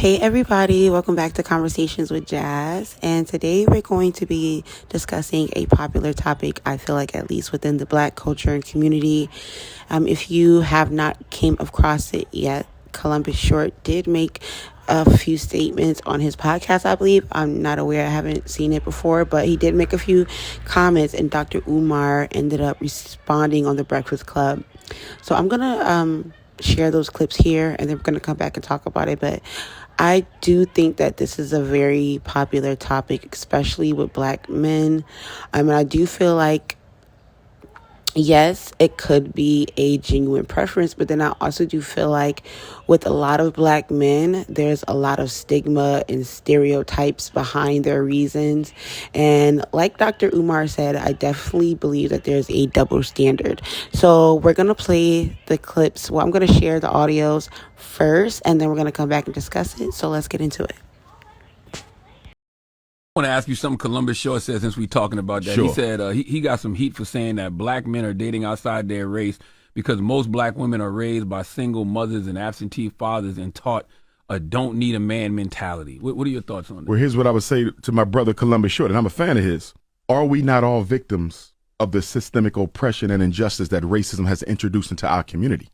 Hey everybody, welcome back to Conversations with Jazz. And today we're going to be discussing a popular topic, I feel like, at least within the Black culture and community. If you have not came across it yet, Columbus Short did make a few statements on his podcast, I believe. I'm not aware, I haven't seen it before, but he did make a few comments, and Dr. Umar ended up responding on the Breakfast Club. So I'm going to share those clips here, and then we're going to come back and talk about it. But I do think that this is a very popular topic, especially with Black men. I do feel like, yes, it could be a genuine preference, but then I also do feel like with a lot of Black men, there's a lot of stigma and stereotypes behind their reasons. And like Dr. Umar said, I definitely believe that there's a double standard. So we're going to play the clips. Well, I'm going to share the audios first, and then we're going to come back and discuss it. So let's get into it. I want to ask you something Columbus Short said since we're talking about that. Sure. He said he got some heat for saying that Black men are dating outside their race because most Black women are raised by single mothers and absentee fathers and taught a don't need a man mentality. What are your thoughts on that? Well, here's what I would say to my brother Columbus Short, and I'm a fan of his. Are we not all victims of the systemic oppression and injustice that racism has introduced into our community?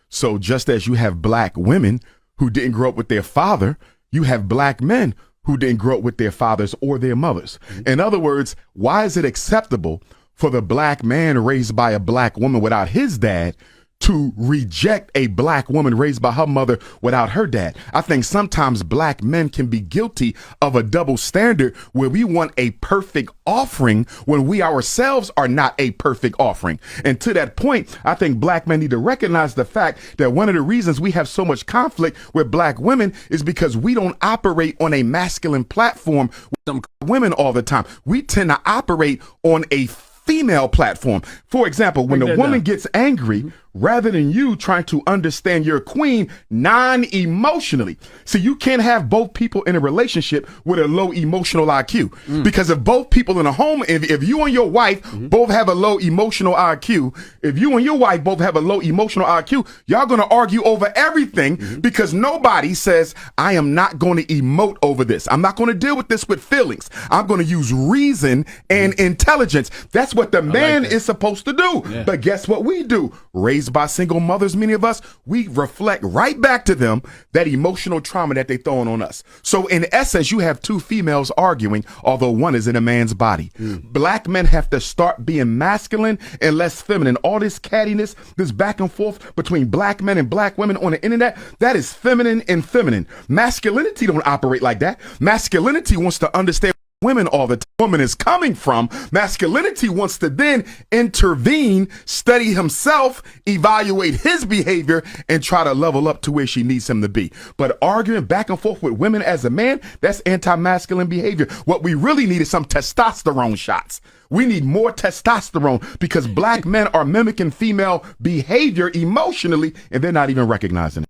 So just as you have Black women who didn't grow up with their father, you have Black men who didn't grow up with their fathers or their mothers. In other words, why is it acceptable for the Black man raised by a Black woman without his dad to reject a Black woman raised by her mother without her dad? I think sometimes Black men can be guilty of a double standard where we want a perfect offering when we ourselves are not a perfect offering. And to that point, I think Black men need to recognize the fact that one of the reasons we have so much conflict with Black women is because we don't operate on a masculine platform with some women all the time. We tend to operate on a female platform. For example, when a woman gets angry, rather than you trying to understand your queen non-emotionally. See, you can't have both people in a relationship with a low emotional IQ. Because if both people in a home, if you and your wife both have a low emotional IQ, if you and your wife both have a low emotional IQ, y'all going to argue over everything because nobody says, I am not going to emote over this. I'm not going to deal with this with feelings. I'm going to use reason and intelligence. That's what the man is supposed to do. Yeah. But guess what we do? Raised by single mothers, many of us, we reflect right back to them that emotional trauma that they throwing on us. So in essence, you have two females arguing, although one is in a man's body. Black men have to start being masculine and less feminine. All this cattiness, this back and forth between Black men and Black women on the internet, that is feminine and feminine. Masculinity don't operate like that. Masculinity wants to understand women all the time. Woman is coming from. Masculinity wants to then intervene, study himself, evaluate his behavior, and try to level up to where she needs him to be. But arguing back and forth with women as a man, that's anti-masculine behavior. What we really need is some testosterone shots. We need more testosterone because Black men are mimicking female behavior emotionally, and they're not even recognizing it.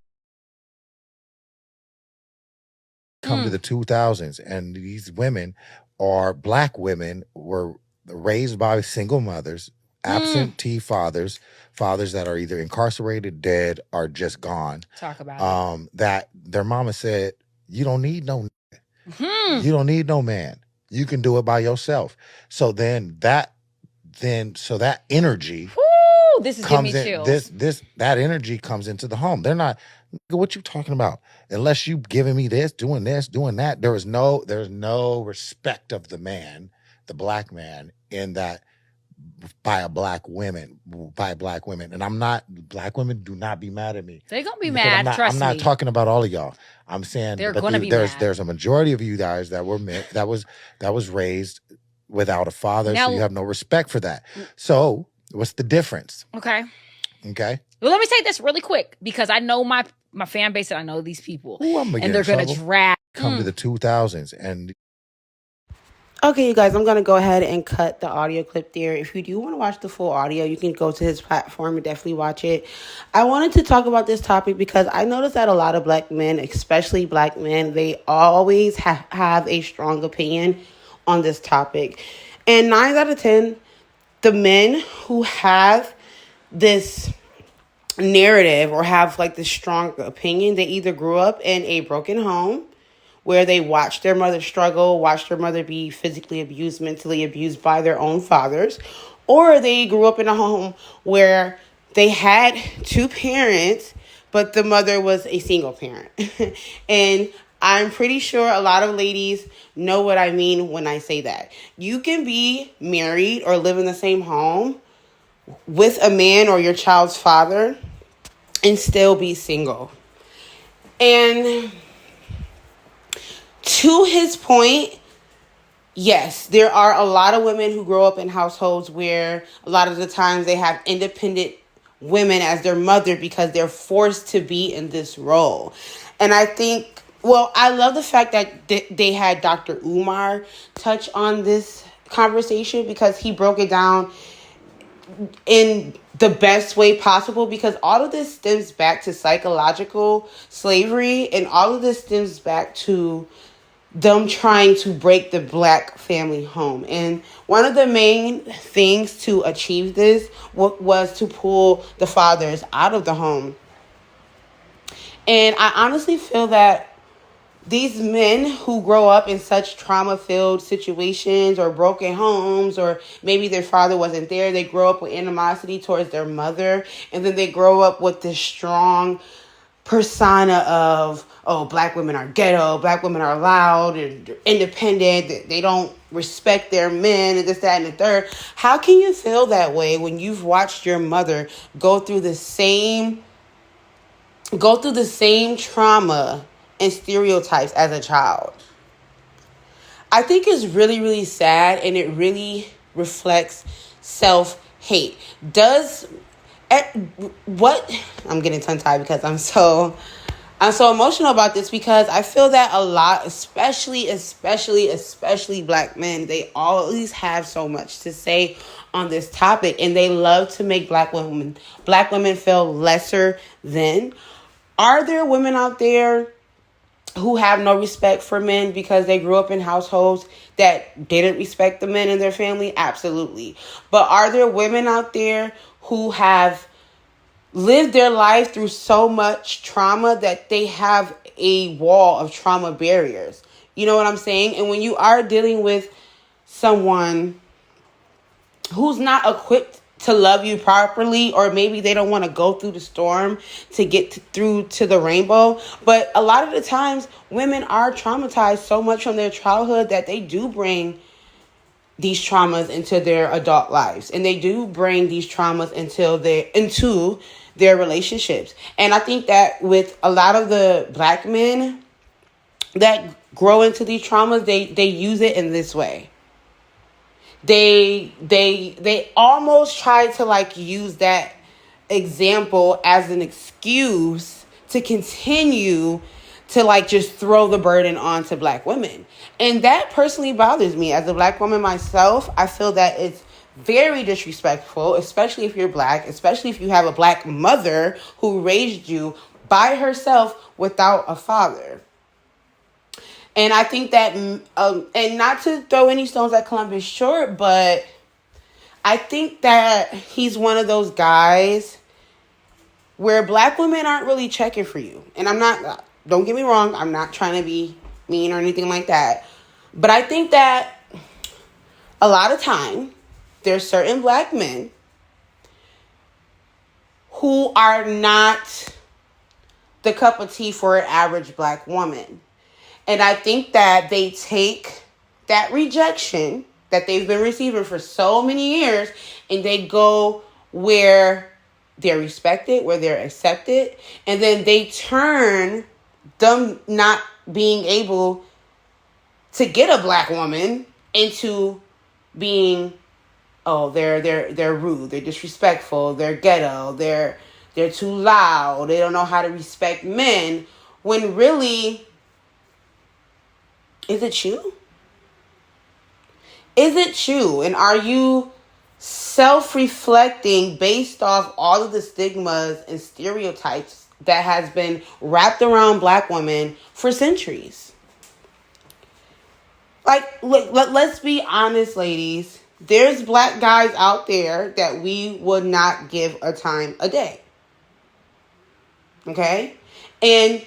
Come to the 2000s, and these women are Black women were raised by single mothers, absentee fathers that are either incarcerated, dead, or just gone. Talk about it. That their mama said, you don't need no you don't need no man. You can do it by yourself. So that energy this is comes giving me in. chills. That energy comes into the home. They're not, what you talking about? Unless you giving me this, doing that. There's no respect of the man, the Black man, in that by Black women. And I'm not, Black women, do not be mad at me. They're gonna be mad. Trust me. I'm not talking about all of y'all. I'm saying they're gonna be mad. There's a majority of you guys that were that was raised without a father, so you have no respect for that. So what's the difference? Okay. Well, let me say this really quick because I know my fan base and I know these people. Ooh, I'm gonna and they're going to drag. Come to the 2000s and. Okay, you guys, I'm going to go ahead and cut the audio clip there. If you do want to watch the full audio, you can go to his platform and definitely watch it. I wanted to talk about this topic because I noticed that a lot of Black men, especially Black men, they always have a strong opinion on this topic. And 9 out of 10, the men who have this narrative or have like this strong opinion. They either grew up in a broken home where they watched their mother struggle, watched their mother be physically abused, mentally abused by their own fathers, or they grew up in a home where they had two parents, but the mother was a single parent. And I'm pretty sure a lot of ladies know what I mean when I say that. You can be married or live in the same home with a man or your child's father and still be single. And to his point, yes, there are a lot of women who grow up in households where a lot of the times they have independent women as their mother because they're forced to be in this role. And I think, well, I love the fact that they had Dr. Umar touch on this conversation because he broke it down in the best way possible, because all of this stems back to psychological slavery, and all of this stems back to them trying to break the Black family home. And one of the main things to achieve this was to pull the fathers out of the home. And I honestly feel that these men who grow up in such trauma-filled situations or broken homes, or maybe their father wasn't there, they grow up with animosity towards their mother, and then they grow up with this strong persona of, oh, Black women are ghetto, Black women are loud and independent, they don't respect their men, and this, that, and the third. How can you feel that way when you've watched your mother go through the same trauma and stereotypes as a child? I think it's really, really sad, and it really reflects self-hate. I'm getting tongue-tied because I'm so emotional about this, because I feel that a lot, especially Black men, they always have so much to say on this topic, and they love to make Black women feel lesser than. Are there women out there who have no respect for men because they grew up in households that didn't respect the men in their family? Absolutely. But are there women out there who have lived their life through so much trauma that they have a wall of trauma barriers? You know what I'm saying? And when you are dealing with someone who's not equipped to love you properly, or maybe they don't want to go through the storm to get through to the rainbow. But a lot of the times, women are traumatized so much from their childhood that they do bring these traumas into their adult lives, and they do bring these traumas into their relationships. And I think that with a lot of the Black men that grow into these traumas, they use it in this way. They almost try to like use that example as an excuse to continue to like just throw the burden onto Black women. And that personally bothers me. As a Black woman myself, I feel that it's very disrespectful, especially if you're Black, especially if you have a Black mother who raised you by herself without a father. And I think that, and not to throw any stones at Columbus short, but I think that he's one of those guys where Black women aren't really checking for you. And don't get me wrong, I'm not trying to be mean or anything like that. But I think that a lot of time, there's certain Black men who are not the cup of tea for an average Black woman. And I think that they take that rejection that they've been receiving for so many years, and they go where they're respected, where they're accepted, and then they turn them not being able to get a Black woman into being, oh, they're rude, they're disrespectful, they're ghetto, they're too loud, they don't know how to respect men, when really, is it you? Is it you? And are you self-reflecting based off all of the stigmas and stereotypes that has been wrapped around Black women for centuries? Like, look, let's be honest, ladies. There's Black guys out there that we would not give a time a day. Okay? And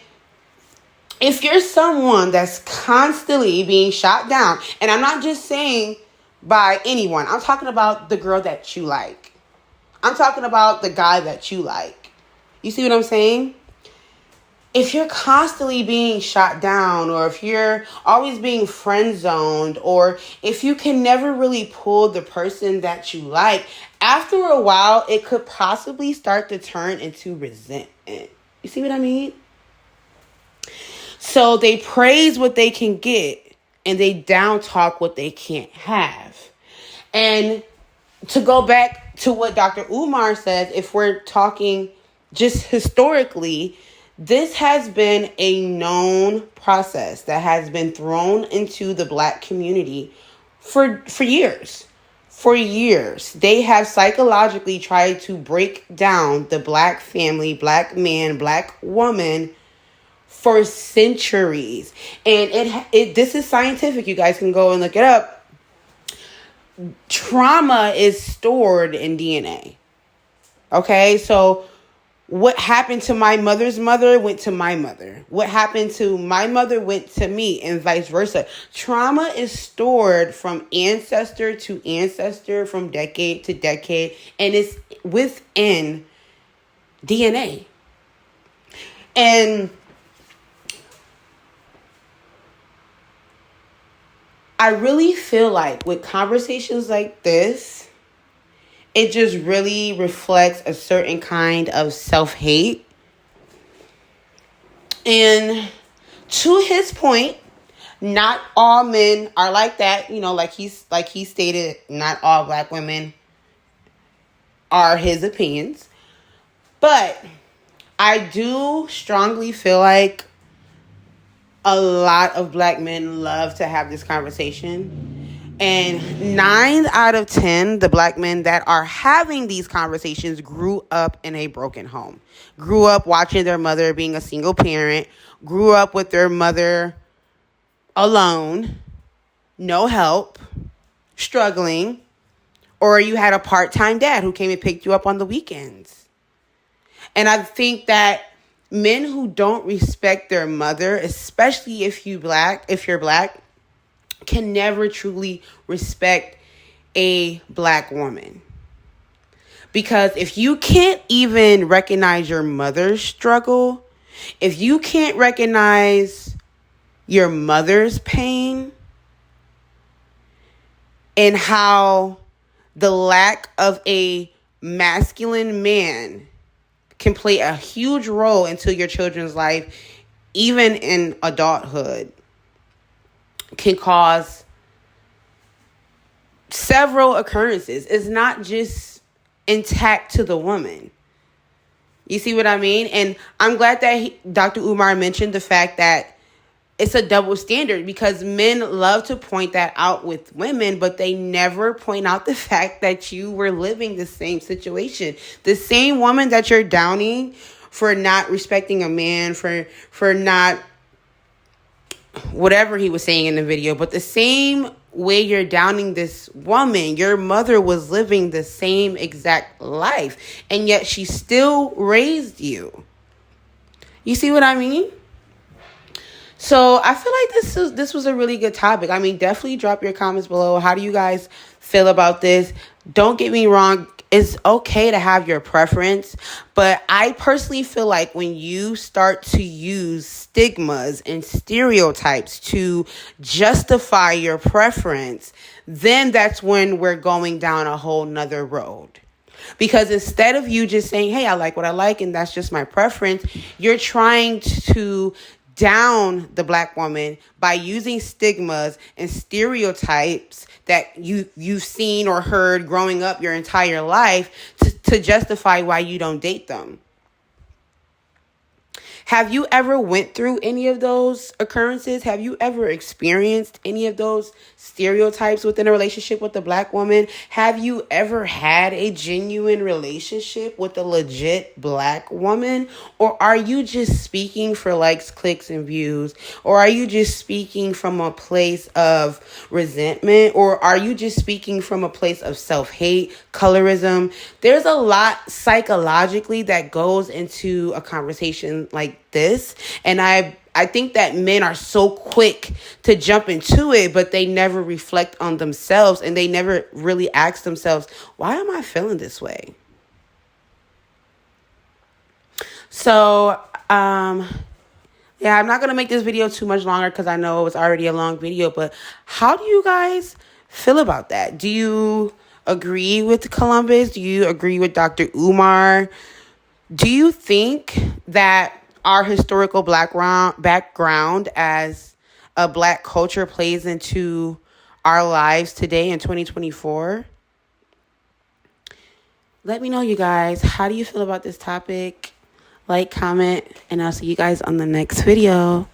if you're someone that's constantly being shot down, and I'm not just saying by anyone, I'm talking about the girl that you like. I'm talking about the guy that you like. You see what I'm saying? If you're constantly being shot down, or if you're always being friend zoned, or if you can never really pull the person that you like, after a while, it could possibly start to turn into resentment. You see what I mean? So they praise what they can get, and they down talk what they can't have. And to go back to what Dr. Umar says, if we're talking just historically, this has been a known process that has been thrown into the Black community for years. For years, they have psychologically tried to break down the Black family, Black man, Black woman for centuries. And this is scientific. You guys can go and look it up. Trauma is stored in DNA. Okay, so what happened to my mother's mother went to my mother. What happened to my mother went to me, and vice versa. Trauma is stored from ancestor to ancestor, from decade to decade, and it's within DNA. And I really feel like with conversations like this, it just really reflects a certain kind of self-hate. And to his point, not all men are like that. You know, like he stated, not all Black women are his opinions. But I do strongly feel like a lot of Black men love to have this conversation. And 9 out of 10, the Black men that are having these conversations grew up in a broken home. Grew up watching their mother being a single parent. Grew up with their mother alone. No help. Struggling. Or you had a part-time dad who came and picked you up on the weekends. And I think that men who don't respect their mother, especially if you're Black, can never truly respect a Black woman. Because if you can't even recognize your mother's struggle, if you can't recognize your mother's pain, and how the lack of a masculine man can play a huge role into your children's life, even in adulthood, can cause several occurrences. It's not just intact to the woman. You see what I mean? And I'm glad that Dr. Umar mentioned the fact that it's a double standard, because men love to point that out with women, but they never point out the fact that you were living the same situation. The same woman that you're downing for not respecting a man, for not whatever he was saying in the video, but the same way you're downing this woman, your mother was living the same exact life, and yet she still raised you. You see what I mean? So I feel like this was a really good topic. I mean, definitely drop your comments below. How do you guys feel about this? Don't get me wrong. It's okay to have your preference, but I personally feel like when you start to use stigmas and stereotypes to justify your preference, then that's when we're going down a whole nother road. Because instead of you just saying, hey, I like what I like, and that's just my preference, you're trying to down the Black woman by using stigmas and stereotypes that you've seen or heard growing up your entire life to justify why you don't date them. Have you ever went through any of those occurrences? Have you ever experienced any of those stereotypes within a relationship with a black woman? Have you ever had a genuine relationship with a legit black woman? Or are you just speaking for likes, clicks, and views? Or are you just speaking from a place of resentment? Or are you just speaking from a place of self-hate, colorism? There's a lot psychologically that goes into a conversation like this. And I think that men are so quick to jump into it, but they never reflect on themselves and they never really ask themselves, why am I feeling this way? So, yeah, I'm not going to make this video too much longer because I know it was already a long video, but how do you guys feel about that? Do you agree with Columbus? Do you agree with Dr. Umar? Do you think that our historical background as a black culture plays into our lives today in 2024? Let me know, you guys. How do you feel about this topic? Like, comment, and I'll see you guys on the next video.